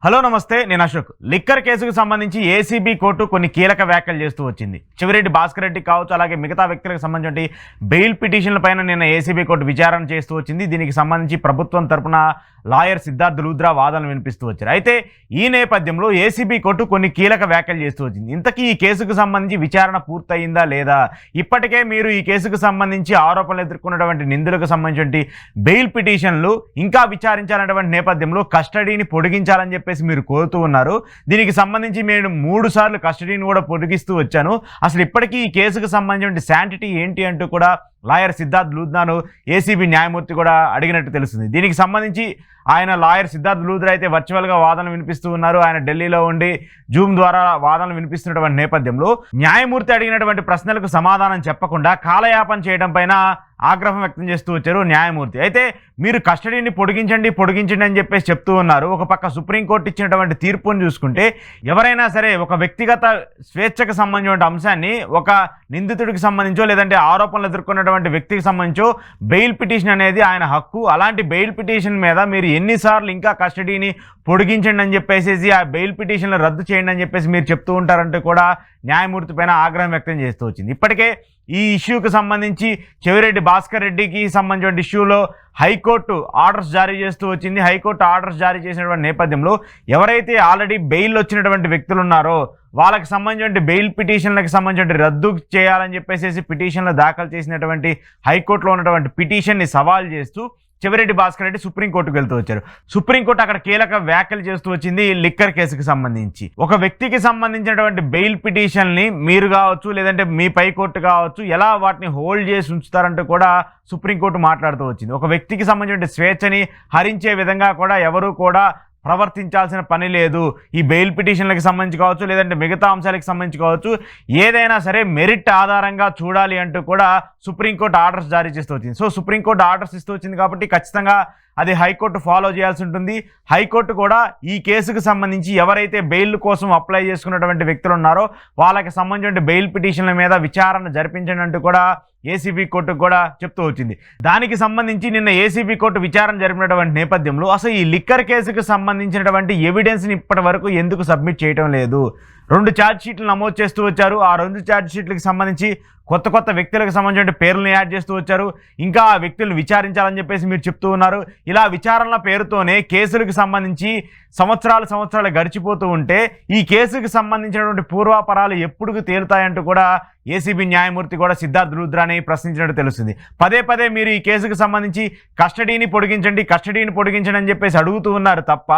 Hello నమస్తే, నేను Ashok. Liquor కేసుకు సంబంధించి ఏసీబీ కోర్టు కొన్ని కీలక వ్యాఖ్యలు చేస్తూ వచ్చింది. చెవిరెడ్డి భాస్కర్ రెడ్డి కావచ్చు, అలాగే మిగతా వ్యక్తులకు సంబంధించి బెయిల్ పిటిషన్లపైన నిన్న ఏసీబీ కోర్టు విచారణ చేస్తూ వచ్చింది. దీనికి సంబంధించి ప్రభుత్వం తరపున లాయర్ సిద్ధార్థ్ లూద్రా వాదనలు వినిపిస్తూ వచ్చారు. అయితే ఈ నేపథ్యంలో ఏసీబీ కోర్టు కొన్ని కీలక వ్యాఖ్యలు చేస్తూ వచ్చింది. ఇంతకీ ఈ కేసుకు సంబంధించి విచారణ పూర్తయిందా లేదా, ఇప్పటికే మీరు ఈ కేసుకు సంబంధించి ఆరోపణలు ఎదుర్కొన్నటువంటి నిందితులకు సంబంధించి బెయిల్ పిటిషన్లు ఇంకా విచారించాలన్నటువంటి నేపథ్యంలో కస్టడీని పొడిగించాలని చెప్పేసి మీరు కోరుతూ ఉన్నారు. దీనికి సంబంధించి నేను 3 సార్లు కస్టడీని కూడా పొడిగిస్తూ వచ్చాను, అసలు ఇప్పటికీ ఈ కేసుకు సంబంధించిన శాంటిటీ ఏంటి అంటూ కూడా లాయర్ సిద్ధార్థ్ లూద్రాను ఏసీబీ న్యాయమూర్తి కూడా అడిగినట్టు తెలుస్తుంది. దీనికి సంబంధించి ఆయన లాయర్ సిద్ధార్థ్ లూద్రా అయితే వర్చువల్గా వాదనలు వినిపిస్తూ ఉన్నారు. ఆయన ఢిల్లీలో ఉండి జూమ్ ద్వారా వాదనలు వినిపిస్తున్నటువంటి నేపథ్యంలో న్యాయమూర్తి అడిగినటువంటి ప్రశ్నలకు సమాధానం చెప్పకుండా కాలయాపన చేయడం పైన ఆగ్రహం వ్యక్తం చేస్తూ వచ్చారు న్యాయమూర్తి. అయితే మీరు కస్టడీని పొడిగించండి అని చెప్పేసి చెప్తూ ఉన్నారు. ఒక పక్క సుప్రీంకోర్టు ఇచ్చినటువంటి తీర్పును చూసుకుంటే ఎవరైనా సరే ఒక వ్యక్తిగత స్వేచ్ఛకు సంబంధించిన అంశాన్ని ఒక నిందితుడికి సంబంధించో లేదంటే ఆరోపణలు ఎదుర్కొన్నటువంటి వ్యక్తికి సంబంధించో బెయిల్ పిటిషన్ అనేది ఆయన హక్కు. అలాంటి బెయిల్ పిటిషన్ మీద మీరు ఎన్నిసార్లు ఇంకా కస్టడీని పొడిగించండి అని చెప్పేసి ఆ బెయిల్ పిటిషన్లు రద్దు చేయండి అని చెప్పేసి మీరు చెప్తూ ఉంటారంటే కూడా న్యాయమూర్తి పైన ఆగ్రహం వ్యక్తం చేస్తూ వచ్చింది. ఇప్పటికే ఈ ఇష్యూకి సంబంధించి చెవిరెడ్డి భాస్కర్ రెడ్డికి సంబంధించిన ఇష్యూలో హైకోర్టు ఆర్డర్స్ జారీ చేస్తూ వచ్చింది. హైకోర్టు ఆర్డర్స్ జారీ చేసినటువంటి నేపథ్యంలో ఎవరైతే ఆల్రెడీ బెయిల్ వచ్చినటువంటి వ్యక్తులు ఉన్నారో వాళ్ళకి సంబంధించిన బెయిల్ పిటిషన్లకు సంబంధించిన రద్దు చేయాలని చెప్పేసి పిటిషన్లు దాఖలు చేసినటువంటి హైకోర్టులో ఉన్నటువంటి పిటిషన్ని సవాల్ చేస్తూ చెవిరెడ్డి భాస్కర్ రెడ్డి సుప్రీంకోర్టుకు వెళ్తూ వచ్చారు. సుప్రీంకోర్టు అక్కడ కీలక వ్యాఖ్యలు చేస్తూ వచ్చింది. లిక్కర్ కేసుకు సంబంధించి ఒక వ్యక్తికి సంబంధించినటువంటి బెయిల్ పిటిషన్ని మీరు కావచ్చు లేదంటే మీ పై కోర్టు కావచ్చు ఎలా వాటిని హోల్డ్ చేసి ఉంచుతారంటూ కూడా సుప్రీంకోర్టు మాట్లాడుతూ వచ్చింది. ఒక వ్యక్తికి సంబంధించిన స్వేచ్ఛని హరించే విధంగా కూడా ఎవరు కూడా ప్రవర్తించాల్సిన పని లేదు. ఈ బెయిల్ పిటిషన్లకు సంబంధించి కావచ్చు లేదంటే మిగతా అంశాలకు సంబంధించి కావచ్చు ఏదైనా సరే మెరిట్ ఆధారంగా చూడాలి అంటూ కూడా సుప్రీంకోర్టు ఆర్డర్స్ జారీ చేస్తూ వచ్చింది. సో సుప్రీంకోర్టు ఆర్డర్స్ ఇస్తూ వచ్చింది కాబట్టి ఖచ్చితంగా అది హైకోర్టు ఫాలో చేయాల్సి ఉంటుంది. హైకోర్టు కూడా ఈ కేసుకు సంబంధించి ఎవరైతే బెయిల్ కోసం అప్లై చేసుకున్నటువంటి వ్యక్తులు ఉన్నారో వాళ్ళకి సంబంధించిన బెయిల్ పిటిషన్ల మీద విచారణ జరిపించండి అంటూ కూడా ఏసీబీ కోర్టుకు కూడా చెప్తూ వచ్చింది. దానికి సంబంధించి నిన్న ఏసీబీ కోర్టు విచారణ జరిపినటువంటి నేపథ్యంలో అసలు ఈ లిక్కర్ కేసుకు సంబంధించినటువంటి ఎవిడెన్స్ని ఇప్పటి వరకు ఎందుకు సబ్మిట్ చేయడం లేదు? 2 ఛార్జ్ షీట్లు నమోదు చేస్తూ వచ్చారు. ఆ 2 ఛార్జ్ షీట్లకు సంబంధించి కొత్త వ్యక్తులకు సంబంధించిన పేర్లను యాడ్ చేస్తూ వచ్చారు. ఇంకా ఆ వ్యక్తులను విచారించాలని చెప్పేసి మీరు చెప్తూ ఉన్నారు. ఇలా విచారణల పేరుతోనే కేసులకు సంబంధించి సంవత్సరాలు గడిచిపోతూ ఉంటే ఈ కేసుకు సంబంధించినటువంటి పూర్వాపరాలు ఎప్పుడు తేలుతాయంటూ కూడా ఏసీబీ న్యాయమూర్తి కూడా సిద్ధార్థ్ లూద్రాని ప్రశ్నించినట్టు తెలుస్తుంది. పదే మీరు ఈ కేసుకు సంబంధించి కస్టడీని పొడిగించండి అని చెప్పేసి అడుగుతూ ఉన్నారు తప్ప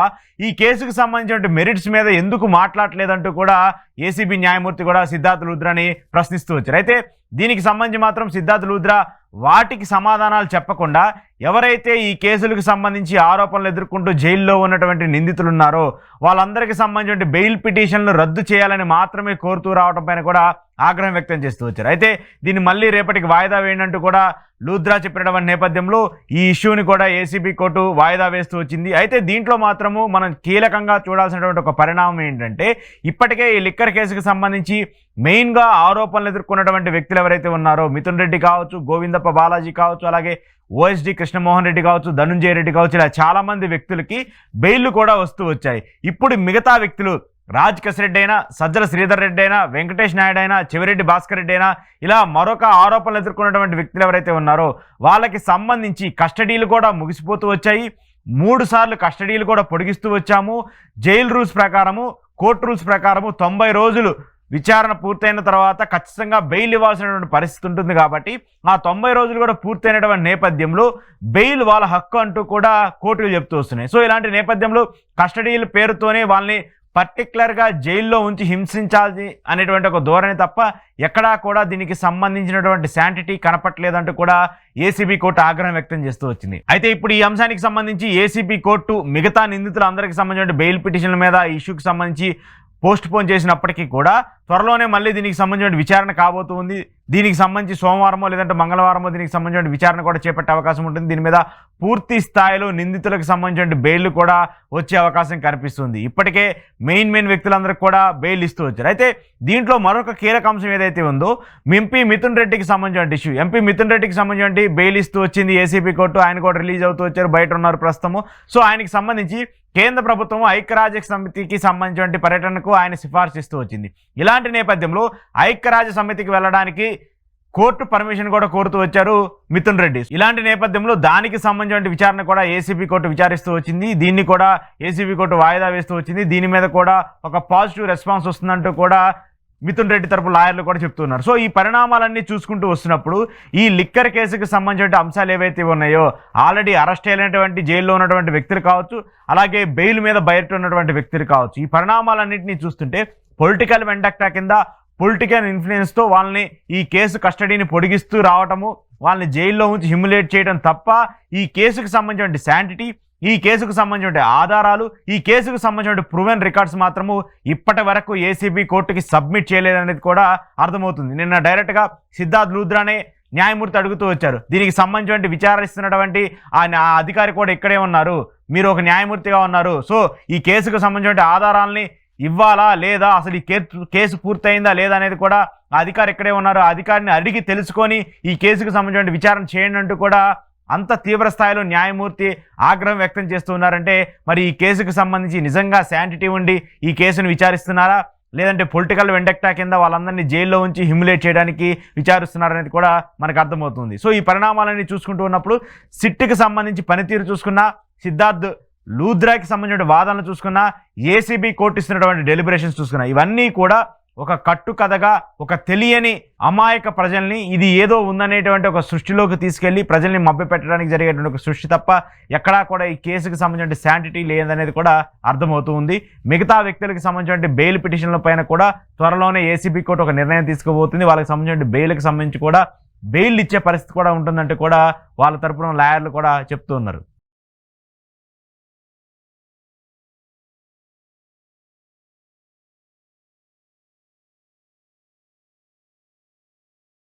ఈ కేసుకు సంబంధించిన మెరిట్స్ మీద ఎందుకు మాట్లాడలేదంటూ కూడా ఏసీబీ న్యాయమూర్తి కూడా సిద్ధార్థ్ లూద్రాని ప్రశ్నిస్తూ వచ్చారు. అయితే దీనికి సంబంధించి మాత్రం సిద్ధార్థ్ లూద్రా వాటికి సమాధానాలు చెప్పకుండా ఎవరైతే ఈ కేసులకు సంబంధించి ఆరోపణలు ఎదుర్కొంటూ జైల్లో ఉన్నటువంటి నిందితులు ఉన్నారో వాళ్ళందరికీ సంబంధించిన బెయిల్ పిటిషన్లు రద్దు చేయాలని మాత్రమే కోరుతూ రావడం పైన కూడా ఆగ్రహం వ్యక్తం చేస్తూ వచ్చారు. అయితే దీన్ని మళ్ళీ రేపటికి వాయిదా వేయండి కూడా లూద్రా చెప్పినటువంటి నేపథ్యంలో ఈ ఇష్యూని కూడా ఏసీబీ కోర్టు వాయిదా వేస్తూ వచ్చింది. అయితే దీంట్లో మాత్రము మనం కీలకంగా చూడాల్సినటువంటి ఒక పరిణామం ఏంటంటే ఇప్పటికే ఈ లిక్కర్ కేసుకు సంబంధించి మెయిన్గా ఆరోపణలు ఎదుర్కొన్నటువంటి వ్యక్తులు ఎవరైతే ఉన్నారో మిథున్ రెడ్డి కావచ్చు, గోవిందప్ప బాలాజీ కావచ్చు, అలాగే ఓఎస్డి కృష్ణమోహన్ రెడ్డి కావచ్చు, ధనుంజయ రెడ్డి కావచ్చు, ఇలా చాలామంది వ్యక్తులకి బెయిల్లు కూడా వస్తూ వచ్చాయి. ఇప్పుడు మిగతా వ్యక్తులు రాజ్ రెడ్డి అయినా, సజ్జల శ్రీధర్ రెడ్డి అయినా, వెంకటేష్ నాయుడు అయినా, చెవిరెడ్డి భాస్కర్ రెడ్డి అయినా ఇలా మరొక ఆరోపణలు ఎదుర్కొన్నటువంటి వ్యక్తులు ఎవరైతే ఉన్నారో వాళ్ళకి సంబంధించి కస్టడీలు కూడా ముగిసిపోతూ వచ్చాయి. 3 సార్లు కస్టడీలు కూడా పొడిగిస్తూ వచ్చాము. జైలు రూల్స్ ప్రకారము, కోర్టు రూల్స్ ప్రకారము 90 రోజులు విచారణ పూర్తయిన తర్వాత ఖచ్చితంగా బెయిల్ ఇవ్వాల్సినటువంటి పరిస్థితి ఉంటుంది. కాబట్టి ఆ 90 రోజులు కూడా పూర్తయినటువంటి నేపథ్యంలో బెయిల్ వాళ్ళ హక్కు అంటూ కూడా కోర్టులు చెప్తూ వస్తున్నాయి. సో ఇలాంటి నేపథ్యంలో కస్టడీల పేరుతోనే వాళ్ళని పర్టికులర్గా జైల్లో ఉంచి హింసించాలి అనేటువంటి ఒక ధోరణి తప్ప ఎక్కడా కూడా దీనికి సంబంధించినటువంటి శాంటిటీ కనపట్లేదంటూ కూడా ఏసీబీ కోర్టు ఆగ్రహం వ్యక్తం చేస్తూ వచ్చింది. అయితే ఇప్పుడు ఈ అంశానికి సంబంధించి ఏసీబీ కోర్టు మిగతా నిందితులందరికీ సంబంధించిన బెయిల్ పిటిషన్ల మీద ఈ ఇష్యూకి సంబంధించి పోస్ట్ పోన్ చేసినప్పటికీ కూడా త్వరలోనే మళ్ళీ దీనికి సంబంధించిన విచారణ కాబోతుంది. దీనికి సంబంధించి సోమవారమో లేదంటే మంగళవారమో దీనికి సంబంధించిన విచారణ కూడా చేపట్టే అవకాశం ఉంటుంది. దీని మీద పూర్తి స్థాయిలో నిందితులకు సంబంధించిన బెయిల్ కూడా వచ్చే అవకాశం కనిపిస్తుంది. ఇప్పటికే మెయిన్ వ్యక్తులందరికీ కూడా బెయిల్ ఇస్తూ వచ్చారు. అయితే దీంట్లో మరొక కీలక అంశం ఏదైతే ఉందో ఎంపీ మిథున్ రెడ్డికి సంబంధించిన ఇష్యూ, ఎంపీ మిథున్ రెడ్డికి సంబంధించిన బెయిల్ ఇస్తూ వచ్చింది ఏసీబీ కోర్టు. ఆయన కూడా రిలీజ్ అవుతూ వచ్చారు, బయట ఉన్నారు ప్రస్తుతము. సో ఆయనకి సంబంధించి కేంద్ర ప్రభుత్వం ఐక్యరాజ్య సమితికి సంబంధించిన పర్యటనకు ఆయన సిఫార్సు ఇస్తూ వచ్చింది. ఇలాంటి నేపథ్యంలో ఐక్యరాజ్య సమితికి వెళ్ళడానికి కోర్టు పర్మిషన్ కూడా కోరుతూ వచ్చారు మిథున్ రెడ్డి. ఇలాంటి నేపథ్యంలో దానికి సంబంధించిన విచారణ కూడా ఏసీబీ కోర్టు విచారిస్తూ వచ్చింది. దీన్ని కూడా ఏసీబీ కోర్టు వాయిదా వేస్తూ వచ్చింది. దీని మీద కూడా ఒక పాజిటివ్ రెస్పాన్స్ వస్తుందంటూ కూడా మిథున్ రెడ్డి తరపు లాయర్లు కూడా చెప్తున్నారు. సో ఈ పరిణామాలన్నీ చూసుకుంటూ వస్తున్నప్పుడు ఈ లిక్కర్ కేసుకు సంబంధించిన అంశాలు ఏవైతే ఉన్నాయో, ఆల్రెడీ అరెస్ట్ అయినటువంటి జైల్లో ఉన్నటువంటి వ్యక్తులు కావచ్చు, అలాగే బెయిల్ మీద బయట ఉన్నటువంటి వ్యక్తులు కావచ్చు, ఈ పరిణామాలన్నింటినీ చూస్తుంటే పొలిటికల్ వెండక్టా కింద పొలిటికల్ ఇన్ఫ్లుయెన్స్తో వాళ్ళని ఈ కేసు కస్టడీని పొడిగిస్తూ రావటము, వాళ్ళని జైల్లో ఉంచి హ్యూమిలేట్ చేయడం తప్ప ఈ కేసుకు సంబంధించిన శాంటిటీ, ఈ కేసుకు సంబంధించిన ఆధారాలు, ఈ కేసుకు సంబంధించిన ప్రూవెన్ రికార్డ్స్ మాత్రము ఇప్పటి వరకు ఏసీబీ కోర్టుకి సబ్మిట్ చేయలేదనేది కూడా అర్థమవుతుంది. నిన్న డైరెక్ట్గా సిద్ధార్థ్ లూథ్రానే న్యాయమూర్తి అడుగుతూ వచ్చారు. దీనికి సంబంధించిన విచారిస్తున్నటువంటి ఆ అధికారి కూడా ఇక్కడే ఉన్నారు, మీరు ఒక న్యాయమూర్తిగా ఉన్నారు, సో ఈ కేసుకు సంబంధించిన ఆధారాలని ఇవ్వాలా లేదా, అసలు ఈ కేసు పూర్తయిందా లేదా అనేది కూడా ఆ అధికారి ఇక్కడే ఉన్నారు, ఆ అధికారిని అడిగి తెలుసుకొని ఈ కేసుకు సంబంధించిన విచారణ చేయండి అంటూ కూడా అంత తీవ్ర స్థాయిలో న్యాయమూర్తి ఆగ్రహం వ్యక్తం చేస్తున్నారంటే మరి ఈ కేసుకు సంబంధించి నిజంగా శాంటిటీ ఉండి ఈ కేసును విచారిస్తున్నారా, లేదంటే పొలిటికల్ వెండక్టా కింద వాళ్ళందరినీ జైల్లో ఉంచి హ్యూమిలేట్ చేయడానికి విచారిస్తున్నారనేది కూడా మనకు అర్థమవుతుంది. సో ఈ పరిణామాలన్నీ చూసుకుంటూ ఉన్నప్పుడు సిట్కి సంబంధించి పనితీరు చూసుకున్నా, సిద్ధార్థ్ లూథ్రాకి సంబంధించిన వాదనలు చూసుకున్నా, ఏసీబీ కోర్టు ఇస్తున్నటువంటి డెలిబరేషన్స్ చూసుకున్నా, ఇవన్నీ కూడా ఒక కట్టుకథగా ఒక తెలియని అమాయక ప్రజల్ని ఇది ఏదో ఉందనేటువంటి ఒక సృష్టిలోకి తీసుకెళ్లి ప్రజల్ని మభ్యపెట్టడానికి జరిగేటువంటి ఒక సృష్టి తప్ప ఎక్కడా కూడా ఈ కేసుకు సంబంధించిన శాంటిటీ లేదనేది కూడా అర్థమవుతూ ఉంది. మిగతా వ్యక్తులకు సంబంధించిన బెయిల్ పిటిషన్ల పైన కూడా త్వరలోనే ఏసీబీ కోర్టు ఒక నిర్ణయం తీసుకోబోతుంది. వాళ్ళకి సంబంధించిన బెయిల్కి సంబంధించి కూడా బెయిల్ ఇచ్చే పరిస్థితి కూడా ఉంటుందంటే కూడా వాళ్ళ తరపున లాయర్లు కూడా చెప్తూ ఉన్నారు.